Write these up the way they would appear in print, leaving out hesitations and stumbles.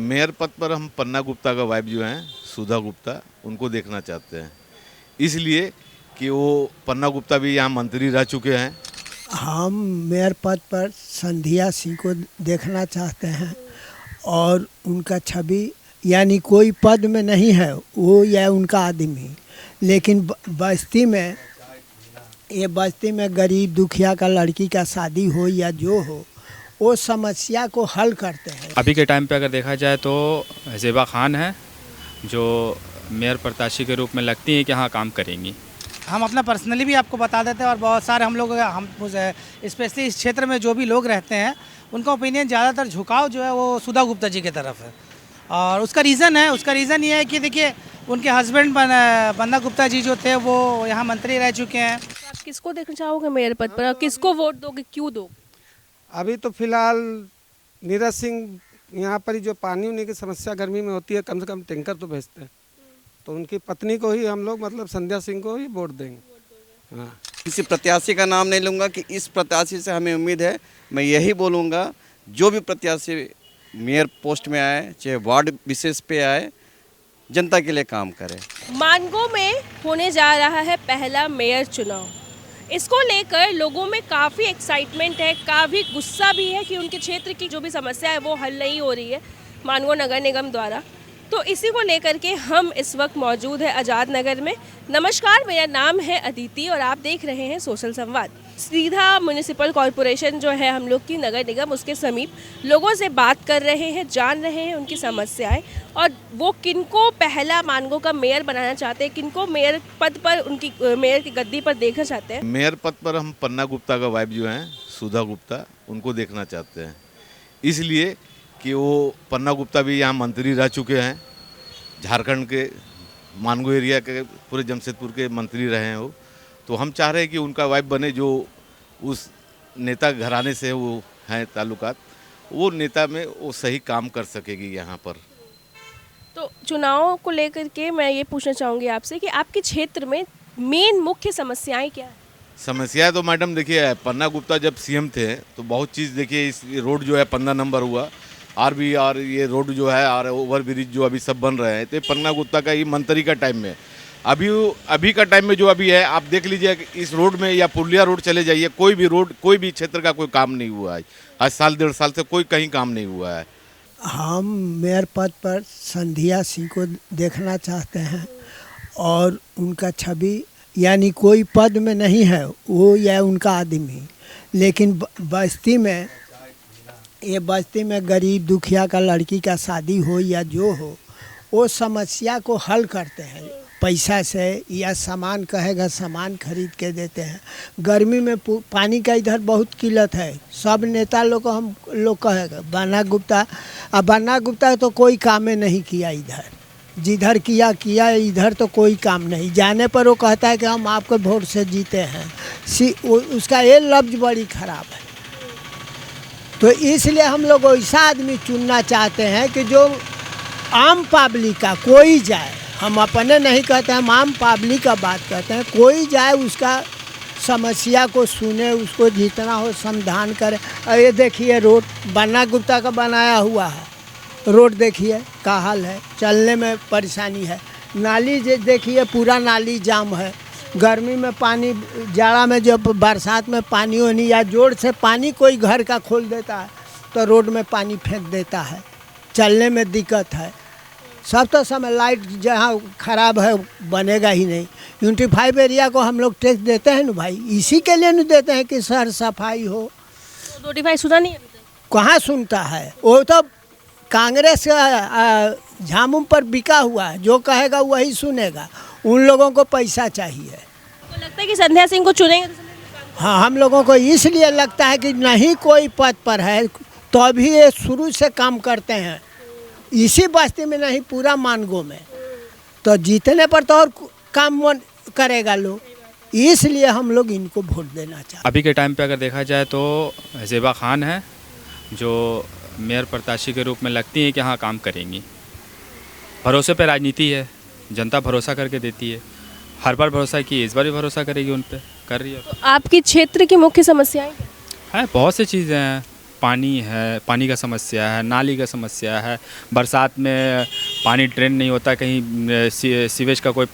Mayor पद पर हम पन्ना गुप्ता का वाइफ जो हैं सुधा गुप्ता, उनको देखना चाहते हैं, इसलिए कि वो पन्ना गुप्ता भी यहाँ मंत्री रह चुके हैं। हम मेयर पद पर संध्या सिंह को देखना चाहते हैं और उनका छवि यानी कोई पद में नहीं है वो या उनका आदमी, लेकिन बस्ती में बस्ती में गरीब दुखिया का लड़की का शादी हो या जो हो वो समस्या को हल करते हैं। अभी के टाइम पे अगर देखा जाए तो ज़ेबा खान है जो मेयर प्रत्याशी के रूप में लगती हैं कि हाँ काम करेंगी। हम अपना पर्सनली भी आपको बता देते हैं और बहुत सारे हम स्पेशली इस क्षेत्र में जो भी लोग रहते हैं उनका ओपिनियन ज़्यादातर झुकाव जो है वो सुधा गुप्ता जी की तरफ है। और उसका रीज़न ये है कि देखिए उनके हस्बैंड पन्ना गुप्ता जी जो थे वो यहाँ मंत्री रह चुके हैं। आप किसको देखना चाहोगे मेयर पद पर, किसको वोट दोगे, क्यों दोगे? अभी तो फिलहाल नीरज सिंह यहाँ पर ही जो पानी उन्हीं की समस्या गर्मी में होती है, कम से कम टैंकर तो भेजते हैं, तो उनकी पत्नी को ही हम लोग मतलब संध्या सिंह को ही वोट देंगे। हाँ, किसी प्रत्याशी का नाम नहीं लूँगा कि इस प्रत्याशी से हमें उम्मीद है। मैं यही बोलूँगा जो भी प्रत्याशी मेयर पोस्ट में आए, चाहे वार्ड विशेष पे आए, जनता के लिए काम करे। मानगो में होने जा रहा है पहला मेयर चुनाव। इसको लेकर लोगों में काफ़ी एक्साइटमेंट है, काफ़ी गुस्सा भी है कि उनके क्षेत्र की जो भी समस्या है वो हल नहीं हो रही है मानगो नगर निगम द्वारा। तो इसी को लेकर के हम इस वक्त मौजूद है आज़ाद नगर में। नमस्कार, मेरा नाम है अदिति और आप देख रहे हैं सोशल संवाद। सीधा म्युनिसिपल कॉरपोरेशन जो है हम लोग की नगर निगम, उसके समीप लोगों से बात कर रहे हैं, जान रहे हैं उनकी समस्याएं और वो किनको पहला मानगो का मेयर बनाना चाहते हैं, किनको मेयर पद पर उनकी मेयर की गद्दी पर देखना चाहते हैं। मेयर पद पर हम पन्ना गुप्ता का वाइफ जो हैं सुधा गुप्ता, उनको देखना चाहते हैं, इसलिए कि वो पन्ना गुप्ता भी यहाँ मंत्री रह चुके हैं, झारखंड के मानगो एरिया के पूरे जमशेदपुर के मंत्री रहे हैं वो। तो हम चाह रहे हैं कि उनका वाइफ बने जो उस नेता घराने से वो हैं ताल्लुकात, वो नेता में वो सही काम कर सकेगी यहाँ पर। तो चुनाव को लेकर के मैं ये पूछना चाहूँगी आपसे कि आपके क्षेत्र में मेन मुख्य समस्याएं क्या है? समस्या तो मैडम देखिए, पन्ना गुप्ता जब सीएम थे तो बहुत चीज़ देखिए, इस रोड जो है 15 नंबर हुआ और ये रोड जो है और ओवर ब्रिज जो अभी सब बन रहे हैं, तो पन्ना गुप्ता का ही मंत्री का टाइम में, अभी का टाइम में जो अभी है, आप देख लीजिए इस रोड में या पुरलिया रोड चले जाइए, कोई भी रोड कोई भी क्षेत्र का कोई काम नहीं हुआ है। आज साल 1.5 साल से कोई कहीं काम नहीं हुआ है। हम मेयर पद पर संध्या सिंह को देखना चाहते हैं और उनका छवि यानी कोई पद में नहीं है वो या उनका आदमी, लेकिन बस्ती में गरीब दुखिया का लड़की का शादी हो या जो हो वो समस्या को हल करते हैं, पैसा से या सामान कहेगा सामान खरीद के देते हैं। गर्मी में पानी का इधर बहुत किल्लत है, सब नेता लोग को हम लोग कहेगा बन्ना गुप्ता तो कोई काम नहीं किया इधर, जिधर किया इधर तो कोई काम नहीं, जाने पर वो कहता है कि हम आपको वोट से जीते हैं, उसका ये लफ्ज़ बड़ी ख़राब है। तो इसलिए हम लोग ऐसा आदमी चुनना चाहते हैं कि जो आम पब्लिक का कोई जाए, हम अपने नहीं कहते, हम आम पब्लिक का बात करते हैं, कोई जाए उसका समस्या को सुने, उसको जितना हो समाधान करे। ये देखिए रोड पन्ना गुप्ता का बनाया हुआ है, रोड देखिए का हाल है, चलने में परेशानी है। नाली देखिए पूरा नाली जाम है, गर्मी में पानी, जाड़ा में जब बरसात में पानी होनी या जोर से पानी कोई घर का खोल देता है तो रोड में पानी फेंक देता है, चलने में दिक्कत है। सब तो समय लाइट जहाँ ख़राब है बनेगा ही नहीं। यूनिटी 5 एरिया को हम लोग टैक्स देते हैं ना भाई, इसी के लिए नहीं देते हैं कि शहर सफाई हो। तो नोटिफाई सुना नहीं है? कहाँ सुनता है, वो तो कांग्रेस का झामुम पर बिका हुआ है, जो कहेगा वही सुनेगा, उन लोगों को पैसा चाहिए। तो लगता है कि संध्या सिंह को चुनेंगे तो हाँ, हम लोगों को इसलिए लगता है कि नहीं कोई पद पर है तो अभी ये शुरू से काम करते हैं, इसी बस्ती में नहीं पूरा मानगो में, तो जीतने पर तो और काम करेगा लोग, इसलिए हम लोग इनको वोट देना चाहते हैं। अभी के टाइम पे अगर देखा जाए तो ज़ेबा खान है जो मेयर प्रत्याशी के रूप में लगती हैं कि हाँ काम करेंगी। भरोसे पे राजनीति है, जनता भरोसा करके देती है, हर बार भरोसा की, इस बार भी भरोसा करेगी, उन पे कर रही है। तो आपकी क्षेत्र की मुख्य समस्याएं क्या हैं? बहुत सी चीज़ें हैं, पानी है, पानी का समस्या है, नाली का समस्या है। बरसात में पानी ड्रेन नहीं होता, कहीं सीवेज का कोई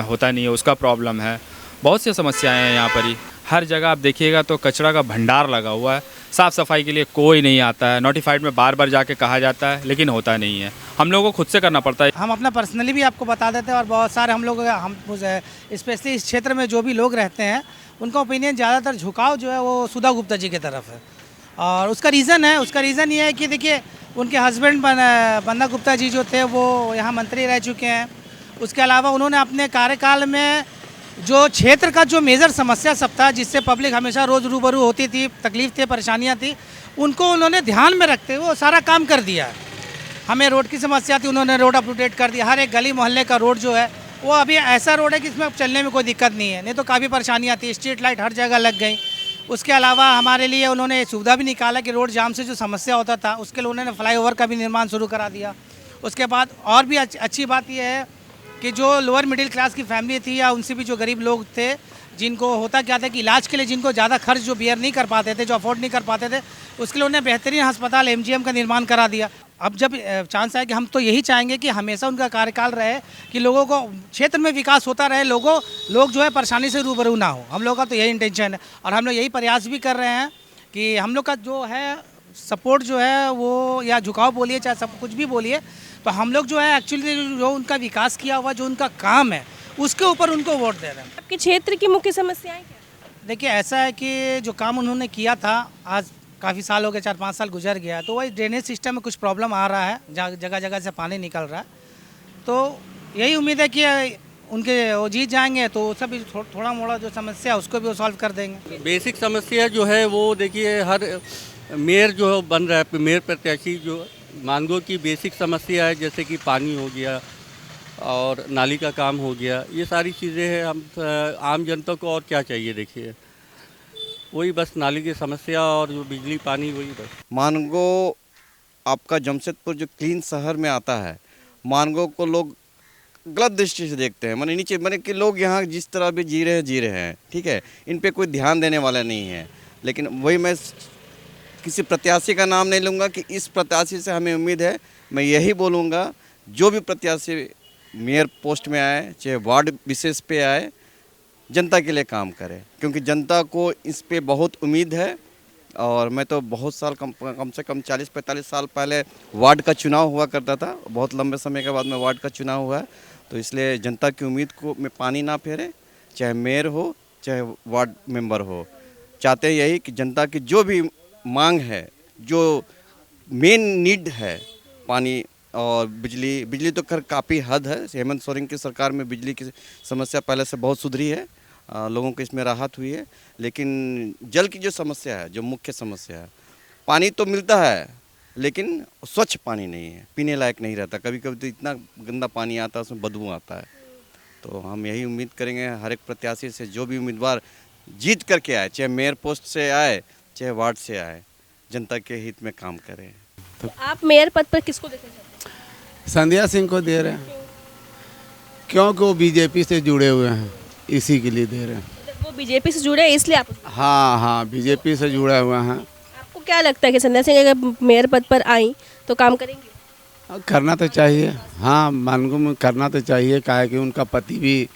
होता नहीं है, उसका प्रॉब्लम है। बहुत सी समस्याएं हैं यहाँ पर ही। हर जगह आप देखिएगा तो कचरा का भंडार लगा हुआ है। साफ़ सफाई के लिए कोई नहीं आता है। नोटिफाइड में बार बार जाके कहा जाता है, लेकिन होता नहीं है। हम लोगों को खुद से करना पड़ता है। हम अपना पर्सनली भी आपको बता देते हैं, और बहुत सारे हम स्पेशली इस क्षेत्र में जो भी लोग रहते हैं उनका ओपिनियन ज़्यादातर झुकाव जो है वो सुधा गुप्ता जी की तरफ है। और उसका रीज़न ये है कि देखिए, उनके हस्बैंड बंदा गुप्ता जी जो थे वो यहाँ मंत्री रह चुके हैं। उसके अलावा उन्होंने अपने कार्यकाल में जो क्षेत्र का जो मेजर समस्या सब था, जिससे पब्लिक हमेशा रोज़ रूबरू होती थी, तकलीफ थे, परेशानियाँ थी, उनको उन्होंने ध्यान में रखते हुए वो सारा काम कर दिया। हमें रोड की समस्या थी, उन्होंने रोड अप टू डेट कर दिया। हर एक गली मोहल्ले का रोड जो है वो अभी ऐसा रोड है कि इसमें चलने में कोई दिक्कत नहीं है, नहीं तो काफ़ी परेशानियाँ थी। स्ट्रीट लाइट हर जगह लग गई। उसके अलावा हमारे लिए उन्होंने सुविधा भी निकाला कि रोड जाम से जो समस्या होता था उसके लिए उन्होंने फ्लाईओवर का भी निर्माण शुरू करा दिया। उसके बाद और भी अच्छी बात यह है कि जो लोअर मिडिल क्लास की फैमिली थी या उनसे भी जो गरीब लोग थे, जिनको होता क्या था कि इलाज के लिए जिनको ज़्यादा खर्च जो बियर नहीं कर पाते थे, जो अफोर्ड नहीं कर पाते थे, उसके लिए उन्हें बेहतरीन अस्पताल MGM का निर्माण करा दिया। अब जब चांस आया कि हम तो यही चाहेंगे कि हमेशा उनका कार्यकाल रहे, कि लोगों को क्षेत्र में विकास होता रहे, लोग जो है परेशानी से रूबरू ना हो। हम लोग का तो यही इंटेंशन है, और हम लोग यही प्रयास भी कर रहे हैं कि हम लोग का जो है सपोर्ट जो है वो, या झुकाव बोलिए चाहे सब कुछ भी बोलिए, तो हम लोग जो है एक्चुअली जो उनका विकास किया हुआ जो उनका काम है उसके ऊपर उनको वोट दे रहे हैं। आपके क्षेत्र की मुख्य समस्याएं क्या हैं? देखिए, ऐसा है कि जो काम उन्होंने किया था, आज काफ़ी साल हो गए, 4-5 साल गुजर गया, तो वही ड्रेनेज सिस्टम में कुछ प्रॉब्लम आ रहा है, जगह जगह से पानी निकल रहा है। तो यही उम्मीद है कि उनके वो जीत जाएंगे तो सब थोड़ा मोड़ा जो समस्या है उसको भी वो सॉल्व कर देंगे। बेसिक समस्या जो है वो देखिए, हर मेयर जो बन रहा है, मेयर प्रत्याशी जो मानगो की बेसिक समस्या है, जैसे कि पानी हो गया और नाली का काम हो गया, ये सारी चीज़ें हैं। हम आम जनता को और क्या चाहिए, देखिए वही बस नाली की समस्या और जो बिजली पानी, वही बस। मानगो आपका जमशेदपुर जो क्लीन शहर में आता है, मानगो को लोग गलत दृष्टि से देखते हैं। माने नीचे माने कि लोग यहाँ जिस तरह भी जी रहे हैं, ठीक है, इन पे कोई ध्यान देने वाला नहीं है। लेकिन वही मैं किसी प्रत्याशी का नाम नहीं लूँगा कि इस प्रत्याशी से हमें उम्मीद है। मैं यही बोलूँगा, जो भी प्रत्याशी मेयर पोस्ट में आए, चाहे वार्ड विशेष पे आए, जनता के लिए काम करे, क्योंकि जनता को इस पे बहुत उम्मीद है। और मैं तो बहुत साल कम से कम 40-45 साल पहले वार्ड का चुनाव हुआ करता था। बहुत लंबे समय के बाद में वार्ड का चुनाव हुआ है, तो इसलिए जनता की उम्मीद को में पानी ना फेरे, चाहे मेयर हो चाहे वार्ड मेंबर हो। चाहते हैं यही कि जनता की जो भी मांग है, जो मेन नीड है, पानी और बिजली तो खैर काफ़ी हद है। हेमंत सोरेन की सरकार में बिजली की समस्या पहले से बहुत सुधरी है, लोगों को इसमें राहत हुई है। लेकिन जल की जो समस्या है, जो मुख्य समस्या है, पानी तो मिलता है लेकिन स्वच्छ पानी नहीं है, पीने लायक नहीं रहता। कभी कभी तो इतना गंदा पानी आता है, उसमें बदबू आता है। तो हम यही उम्मीद करेंगे हर एक प्रत्याशी से, जो भी उम्मीदवार जीत करके आए, चाहे मेयर पोस्ट से आए चाहे वार्ड से आए, जनता के हित में काम करें। तो आप मेयर पद पर किसको देखना चाहते हैं? संध्या सिंह को दे रहे हैं, क्योंकि वो बीजेपी से जुड़े हुए हैं, इसी के लिए दे रहे हैं। वो बीजेपी से जुड़े हैं इसलिए आप? हाँ, बीजेपी से जुड़े हुए हैं। आपको क्या लगता है कि संध्या सिंह अगर मेयर पद पर आई तो काम करेंगे? करना तो चाहिए, हाँ, मानगो में करना तो चाहिए, काहे कि उनका पति भी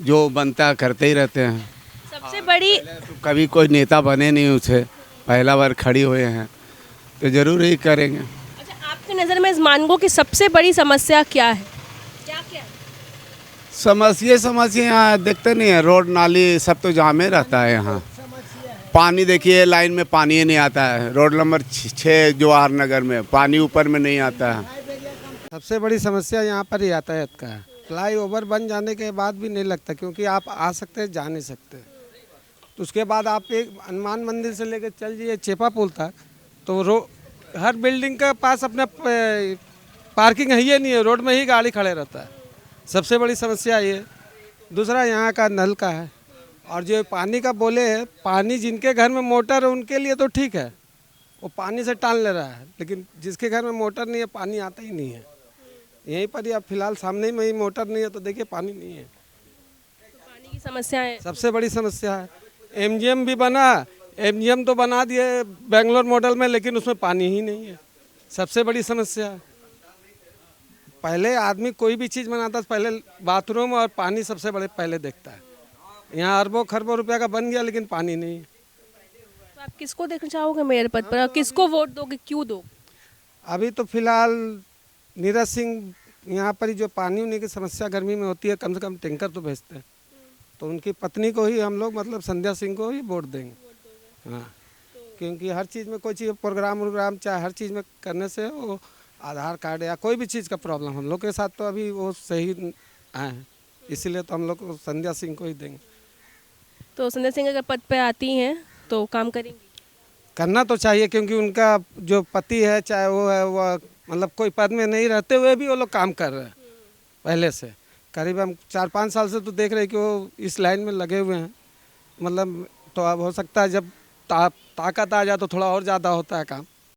जो बनता करते ही रहते हैं। सबसे बड़ी तो कभी कोई नेता बने नहीं, उसे पहला बार खड़ी हुए हैं, तो जरूर ही करेंगे। अच्छा, आपकी नज़र में इस मानगो की सबसे बड़ी समस्या क्या है? क्या है? समस्या यहाँ देखते नहीं है, रोड नाली सब तो जामे रहता है यहाँ। पानी देखिए, लाइन में पानी ही नहीं आता है। रोड नंबर 6 जवाहर नगर में पानी ऊपर में नहीं आता है। सबसे बड़ी समस्या यहाँ पर यातायात का है। फ्लाईओवर बन जाने के बाद भी नहीं लगता, क्योंकि आप आ सकते हैं, जा नहीं सकते। तो उसके बाद आप एक हनुमान मंदिर से लेकर चल जाइए चेपा पुल तक, तो हर बिल्डिंग के पास अपना पार्किंग है ही नहीं है, रोड में ही गाड़ी खड़े रहता है। सबसे बड़ी समस्या ये। दूसरा यहाँ का नल का है, और जो पानी का बोले है, पानी जिनके घर में मोटर है उनके लिए तो ठीक है, वो पानी से टाल ले रहा है, लेकिन जिसके घर में मोटर नहीं है पानी आता ही नहीं है। यहीं पर ही अब फिलहाल सामने में ही मोटर नहीं है, तो देखिए पानी नहीं है। पानी की समस्या है, सबसे बड़ी समस्या है। MGM भी बना, एमजीएम तो बना दिए बेंगलोर मॉडल में, लेकिन उसमें पानी ही नहीं है, सबसे बड़ी समस्या है। पहले आदमी कोई भी चीज़ बनाता है पहले बाथरूम और पानी सबसे बड़े पहले देखता है। यहाँ अरबों खरबों रुपया का बन गया लेकिन पानी नहीं है। तो आप किसको देखना चाहोगे मेयर पद पर, किसको वोट दोगे, क्यों दोगे? अभी तो फिलहाल नीरज सिंह यहाँ पर ही जो पानी उनी की समस्या गर्मी में होती है, कम से कम टैंकर तो भेजते हैं, तो उनकी पत्नी को ही हम लोग मतलब संध्या सिंह को ही वोट देंगे। हाँ, क्योंकि हर चीज़ में कोई चीज़ प्रोग्राम वोग्राम चाहे हर चीज़ में करने से वो आधार कार्ड या कोई भी चीज़ का प्रॉब्लम हम लोग के साथ तो अभी वो सही आए हैं, इसीलिए तो हम लोग को संध्या सिंह को ही देंगे। तो संध्या सिंह अगर पद पे आती हैं तो काम करेंगी? करना तो चाहिए, क्योंकि उनका जो पति है चाहे वो है वो मतलब कोई पद में नहीं रहते हुए भी वो लोग काम कर रहे हैं पहले से। करीब हम 4-5 साल से तो देख रहे हैं कि वो इस लाइन में लगे हुए हैं, मतलब तो अब हो सकता है जब ताकत आ जाए तो थोड़ा और ज़्यादा होता है काम।